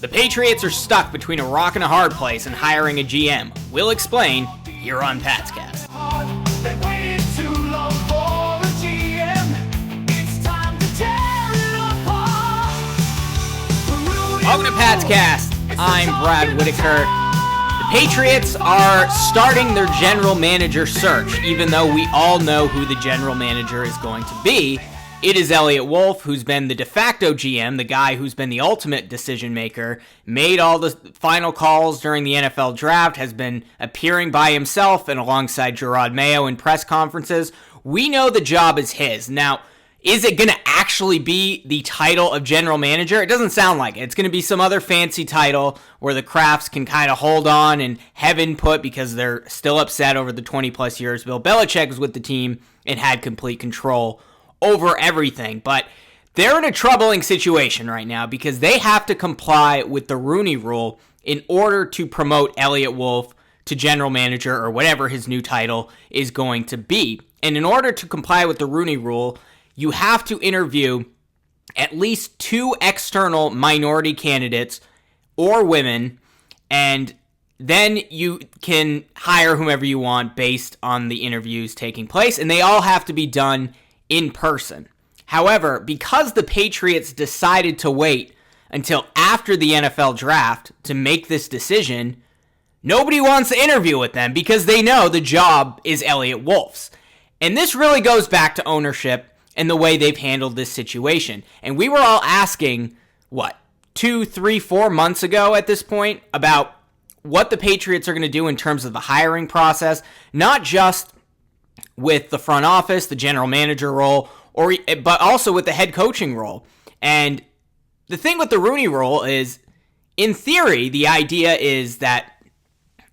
The Patriots are stuck between a rock and a hard place and hiring a GM. We'll explain here on Patscast. Welcome to Patscast. I'm Brad Whitaker. The Patriots are starting their general manager search, even though we all know who the general manager is going to be. It is Elliott Wolf, who's been the de facto GM, the guy who's been the ultimate decision maker, made all the final calls during the NFL draft, has been appearing by himself and alongside Jerod Mayo in press conferences. We know the job is his. Now, is it going to actually be the title of general manager? It doesn't sound like it. It's going to be some other fancy title where the Krafts can kind of hold on and have input because they're still upset over the 20-plus years Bill Belichick was with the team and had complete control over everything. But they're in a troubling situation right now because they have to comply with the Rooney Rule in order to promote Elliott Wolf to general manager or whatever his new title is going to be. And in order to comply with the Rooney Rule, you have to interview at least 2 external minority candidates or women, and then you can hire whomever you want based on the interviews taking place, and they all have to be done in person. However, because the Patriots decided to wait until after the NFL draft to make this decision, nobody wants to interview with them because they know the job is Elliott Wolf's. And this really goes back to ownership and the way they've handled this situation. And we were all asking, 2, 3, 4 months ago at this point, about what the Patriots are going to do in terms of the hiring process, not just with the front office, the general manager role, but also with the head coaching role. And the thing with the Rooney Rule is, in theory, the idea is that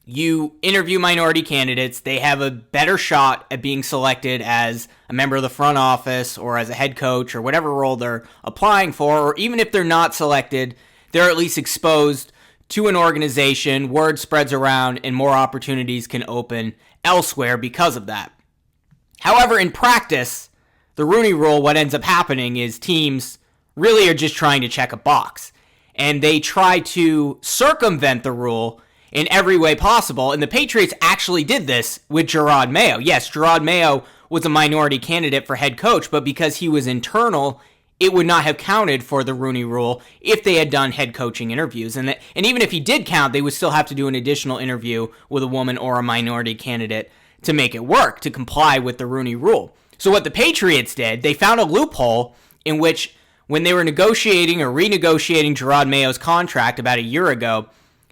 you interview minority candidates, they have a better shot at being selected as a member of the front office or as a head coach or whatever role they're applying for, or even if they're not selected, they're at least exposed to an organization, word spreads around, and more opportunities can open elsewhere because of that. However, in practice, the Rooney Rule, what ends up happening is teams really are just trying to check a box, and they try to circumvent the rule in every way possible, and the Patriots actually did this with Jerod Mayo. Yes, Jerod Mayo was a minority candidate for head coach, but because he was internal, it would not have counted for the Rooney Rule if they had done head coaching interviews. And even if he did count, they would still have to do an additional interview with a woman or a minority candidate to make it work, to comply with the Rooney Rule. So what the Patriots did, they found a loophole in which when they were negotiating or renegotiating Jerod Mayo's contract about a year ago,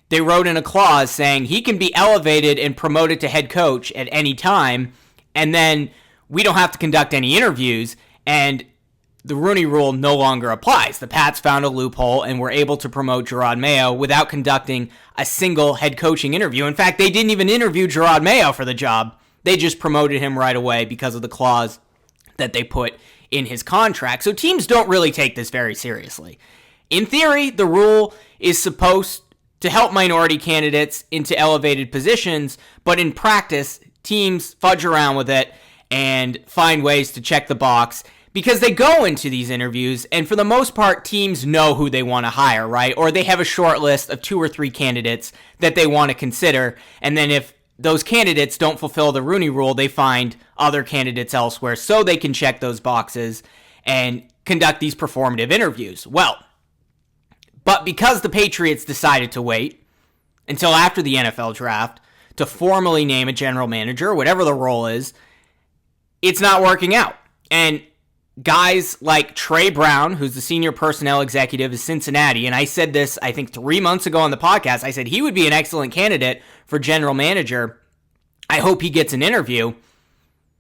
they wrote in a clause saying he can be elevated and promoted to head coach at any time, and then we don't have to conduct any interviews, and the Rooney Rule no longer applies. The Pats found a loophole and were able to promote Jerod Mayo without conducting a single head coaching interview. In fact, they didn't even interview Jerod Mayo for the job. They just promoted him right away because of the clause that they put in his contract. So teams don't really take this very seriously. In theory, the rule is supposed to help minority candidates into elevated positions, but in practice, teams fudge around with it and find ways to check the box because they go into these interviews, and for the most part, teams know who they want to hire, right? Or they have a short list of 2 or 3 candidates that they want to consider, and then if those candidates don't fulfill the Rooney Rule, they find other candidates elsewhere so they can check those boxes and conduct these performative interviews. Well, but because the Patriots decided to wait until after the NFL draft to formally name a general manager, whatever the role is, it's not working out. And guys like Trey Brown, who's the senior personnel executive of Cincinnati, and I said this, I think 3 months ago on the podcast, I said he would be an excellent candidate for general manager. I hope he gets an interview.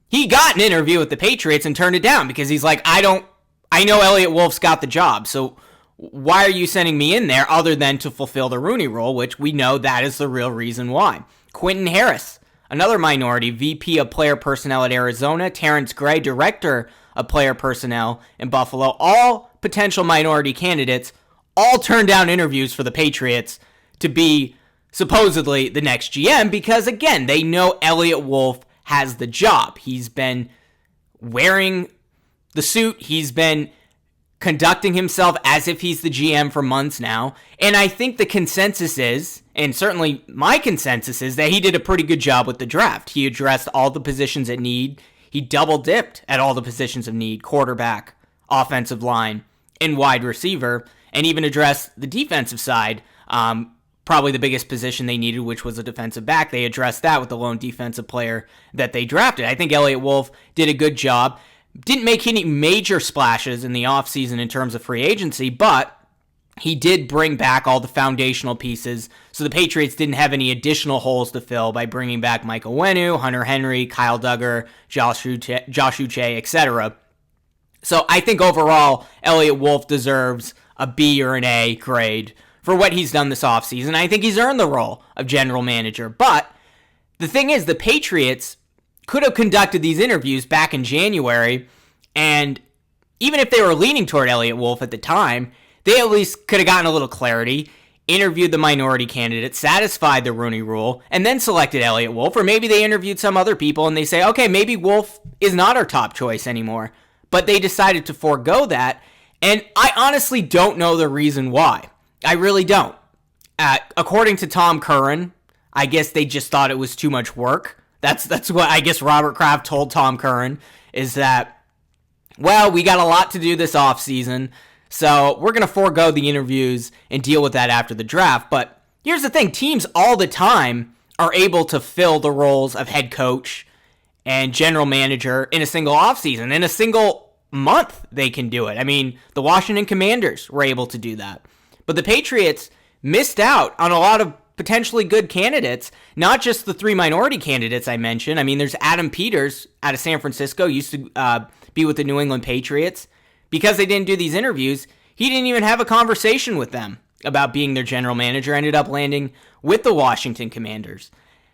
He got an interview with the Patriots and turned it down because he's like, I know Elliott Wolf's got the job, so why are you sending me in there other than to fulfill the Rooney Rule, which we know that is the real reason why. Quentin Harris, another minority, VP of Player Personnel at Arizona, Terrence Gray, Director of Player Personnel in Buffalo, all potential minority candidates, all turned down interviews for the Patriots to be supposedly the next GM because, again, they know Elliott Wolf has the job. He's been wearing the suit. He's been conducting himself as if he's the GM for months now. And I think the consensus is, and certainly my consensus is, that he did a pretty good job with the draft. He addressed all the positions at need. He double dipped at all the positions of need: quarterback, offensive line, and wide receiver, and even addressed the defensive side. Probably the biggest position they needed, which was a defensive back. They addressed that with the lone defensive player that they drafted. I think Elliott Wolf did a good job. Didn't make any major splashes in the offseason in terms of free agency, but he did bring back all the foundational pieces, so the Patriots didn't have any additional holes to fill by bringing back Michael Onwenu, Hunter Henry, Kyle Duggar, Josh Uche, etc. So I think overall, Elliott Wolf deserves a B or an A grade for what he's done this offseason. I think he's earned the role of general manager. But the thing is, the Patriots could have conducted these interviews back in January, and even if they were leaning toward Elliott Wolf at the time, they at least could have gotten a little clarity, interviewed the minority candidate, satisfied the Rooney Rule, and then selected Elliott Wolf. Or maybe they interviewed some other people and they say, okay, maybe Wolf is not our top choice anymore. But they decided to forego that, and I honestly don't know the reason why. I really don't. According to Tom Curran, I guess they just thought it was too much work. That's what I guess Robert Kraft told Tom Curran, is that, well, we got a lot to do this offseason, so we're going to forego the interviews and deal with that after the draft. But here's the thing. Teams all the time are able to fill the roles of head coach and general manager in a single offseason. In a single month, they can do it. I mean, the Washington Commanders were able to do that. But the Patriots missed out on a lot of potentially good candidates, not just the three minority candidates I mentioned. I mean, there's Adam Peters out of San Francisco, used to be with the New England Patriots. Because they didn't do these interviews, he didn't even have a conversation with them about being their general manager, ended up landing with the Washington Commanders.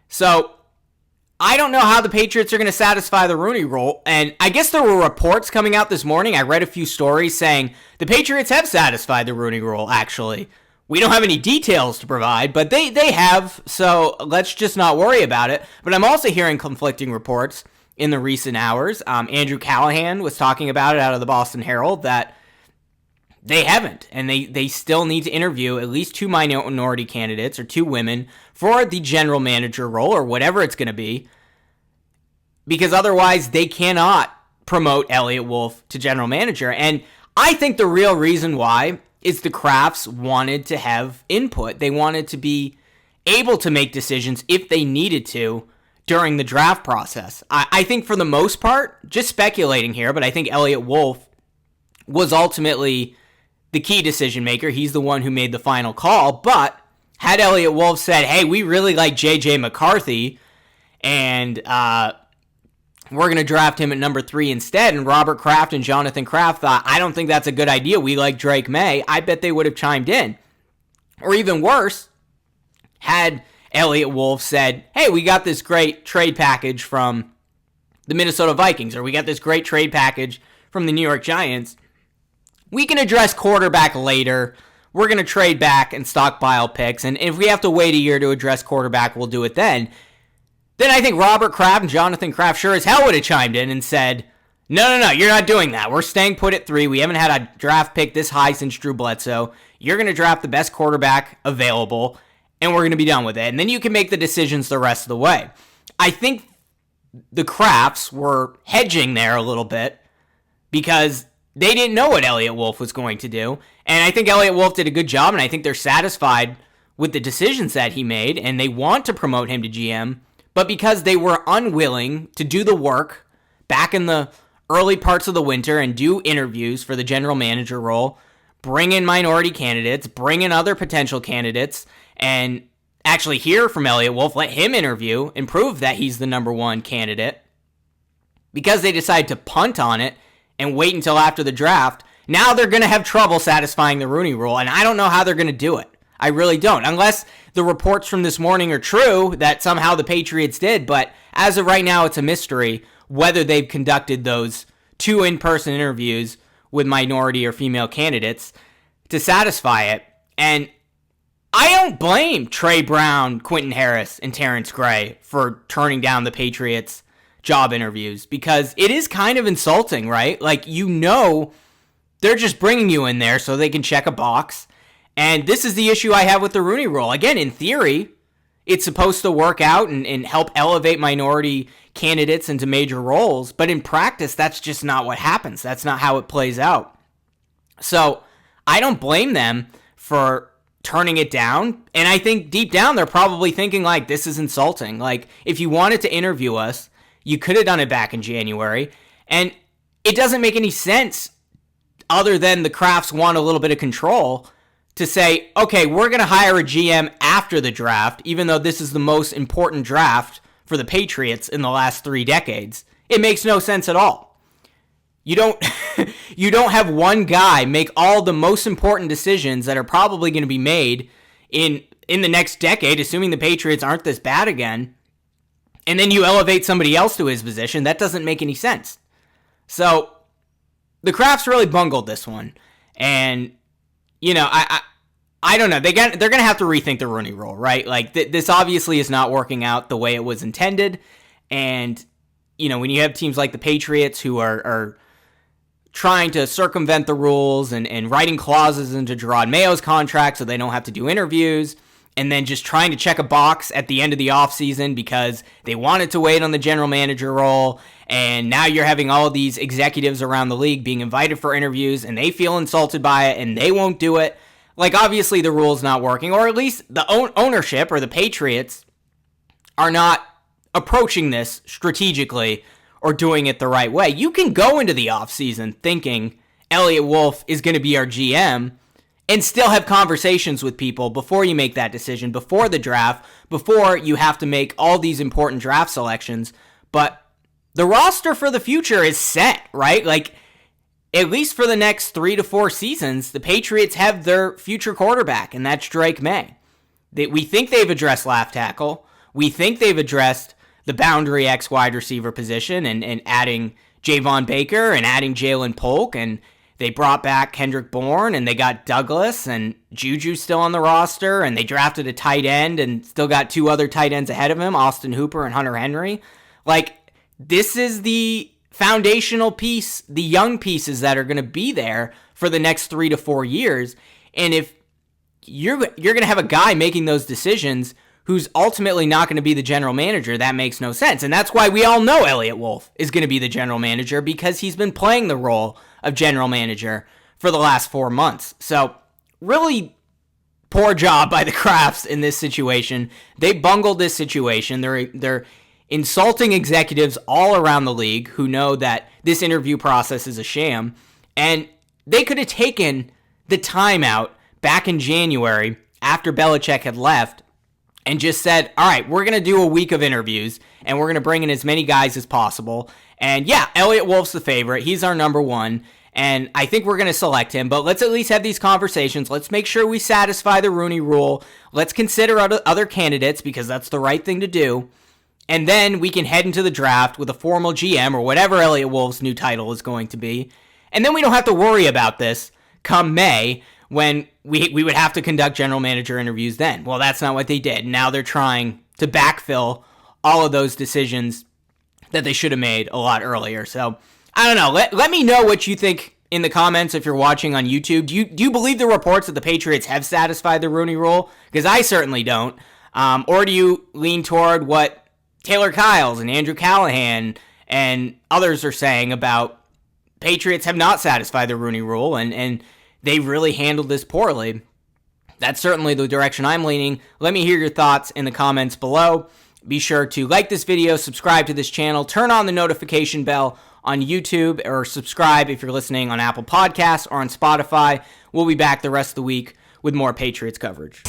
So I don't know how the Patriots are going to satisfy the Rooney Rule, and I guess there were reports coming out this morning. I read a few stories saying the Patriots have satisfied the Rooney Rule, actually. We don't have any details to provide, but they have, so let's just not worry about it. But I'm also hearing conflicting reports in the recent hours. Andrew Callahan was talking about it out of the Boston Herald, that they haven't, and they still need to interview at least two minority candidates, or two women, for the general manager role, or whatever it's going to be, because otherwise they cannot promote Elliott Wolf to general manager. And I think the real reason why is the Krafts wanted to have input. They wanted to be able to make decisions if they needed to during the draft process. I think for the most part, just speculating here, but I think Elliott Wolf was ultimately the key decision maker. He's the one who made the final call. But had Elliott Wolf said, hey, we really like J.J. McCarthy, and we're going to draft him at number 3 instead, and Robert Kraft and Jonathan Kraft thought, I don't think that's a good idea, we like Drake May, I bet they would have chimed in. Or even worse, had Elliott Wolf said, hey, we got this great trade package from the Minnesota Vikings, or we got this great trade package from the New York Giants. We can address quarterback later. We're going to trade back and stockpile picks, and if we have to wait a year to address quarterback, we'll do it then. Then I think Robert Kraft and Jonathan Kraft sure as hell would have chimed in and said, no, you're not doing that. We're staying put at 3. We haven't had a draft pick this high since Drew Bledsoe. You're going to draft the best quarterback available, and we're going to be done with it. And then you can make the decisions the rest of the way. I think the Krafts were hedging there a little bit because they didn't know what Elliott Wolf was going to do. And I think Elliott Wolf did a good job, and I think they're satisfied with the decisions that he made, and they want to promote him to GM. But because they were unwilling to do the work back in the early parts of the winter and do interviews for the general manager role, bring in minority candidates, bring in other potential candidates, and actually hear from Elliott Wolf, let him interview and prove that he's the number 1 candidate, because they decided to punt on it and wait until after the draft, now they're going to have trouble satisfying the Rooney Rule, and I don't know how they're going to do it. I really don't, unless the reports from this morning are true that somehow the Patriots did, but as of right now, it's a mystery whether they've conducted those 2 in-person interviews with minority or female candidates to satisfy it. And I don't blame Trey Brown, Quentin Harris, and Terrence Gray for turning down the Patriots' job interviews, because it is kind of insulting, right? Like, They're just bringing you in there so they can check a box. And this is the issue I have with the Rooney Rule. Again, in theory, it's supposed to work out and help elevate minority candidates into major roles. But in practice, that's just not what happens. That's not how it plays out. So I don't blame them for turning it down. And I think deep down, they're probably thinking, like, this is insulting. Like, if you wanted to interview us, you could have done it back in January. And it doesn't make any sense other than the Crafts want a little bit of control to say, okay, we're going to hire a GM after the draft, even though this is the most important draft for the Patriots in the last 3 decades. It makes no sense at all. You don't you don't have one guy make all the most important decisions that are probably going to be made in the next decade, assuming the Patriots aren't this bad again, and then you elevate somebody else to his position. That doesn't make any sense. So the Crafts really bungled this one, and you know, I don't know. They're going to have to rethink the Rooney Rule, right? Like, this obviously is not working out the way it was intended. And, you know, when you have teams like the Patriots who are trying to circumvent the rules and writing clauses into Gerard Mayo's contract so they don't have to do interviews, and then just trying to check a box at the end of the offseason because they wanted to wait on the general manager role, and now you're having all of these executives around the league being invited for interviews, and they feel insulted by it, and they won't do it. Like, obviously the rule's not working, or at least the ownership or the Patriots are not approaching this strategically or doing it the right way. You can go into the offseason thinking Elliott Wolf is going to be our GM and still have conversations with people before you make that decision, before the draft, before you have to make all these important draft selections. But the roster for the future is set, right? Like, at least for the next 3 to 4 seasons, the Patriots have their future quarterback, and that's Drake May. We think they've addressed left tackle. We think they've addressed the boundary X wide receiver position and adding Javon Baker and adding Jalen Polk, and they brought back Kendrick Bourne, and they got Douglas, and Juju's still on the roster, and they drafted a tight end and still got 2 other tight ends ahead of him, Austin Hooper and Hunter Henry. Like, this is the foundational piece, the young pieces that are going to be there for the next 3 to 4 years. And if you're going to have a guy making those decisions who's ultimately not going to be the general manager, that makes no sense. And that's why we all know Elliott Wolf is going to be the general manager, because he's been playing the role of general manager for the last 4 months. So really poor job by the Crafts in this situation. They bungled this situation. They're insulting executives all around the league who know that this interview process is a sham. And they could have taken the time out back in January after Belichick had left and just said, all right, we're going to do a week of interviews and we're going to bring in as many guys as possible. And yeah, Elliott Wolf's the favorite. He's our number one. And I think we're going to select him, but let's at least have these conversations. Let's make sure we satisfy the Rooney Rule. Let's consider other candidates, because that's the right thing to do. And then we can head into the draft with a formal GM or whatever Elliott Wolf's new title is going to be. And then we don't have to worry about this come May when we would have to conduct general manager interviews then. Well, that's not what they did. Now they're trying to backfill all of those decisions that they should have made a lot earlier. So, I don't know. Let me know what you think in the comments if you're watching on YouTube. Do you believe the reports that the Patriots have satisfied the Rooney Rule? Because I certainly don't. Or do you lean toward what Taylor Kyles and Andrew Callahan and others are saying about Patriots have not satisfied the Rooney Rule and they really handled this poorly? That's certainly the direction I'm leaning. Let me hear your thoughts in the comments below. Be sure to like this video, subscribe to this channel, turn on the notification bell on YouTube, or subscribe if you're listening on Apple Podcasts or on Spotify. We'll be back the rest of the week with more Patriots coverage.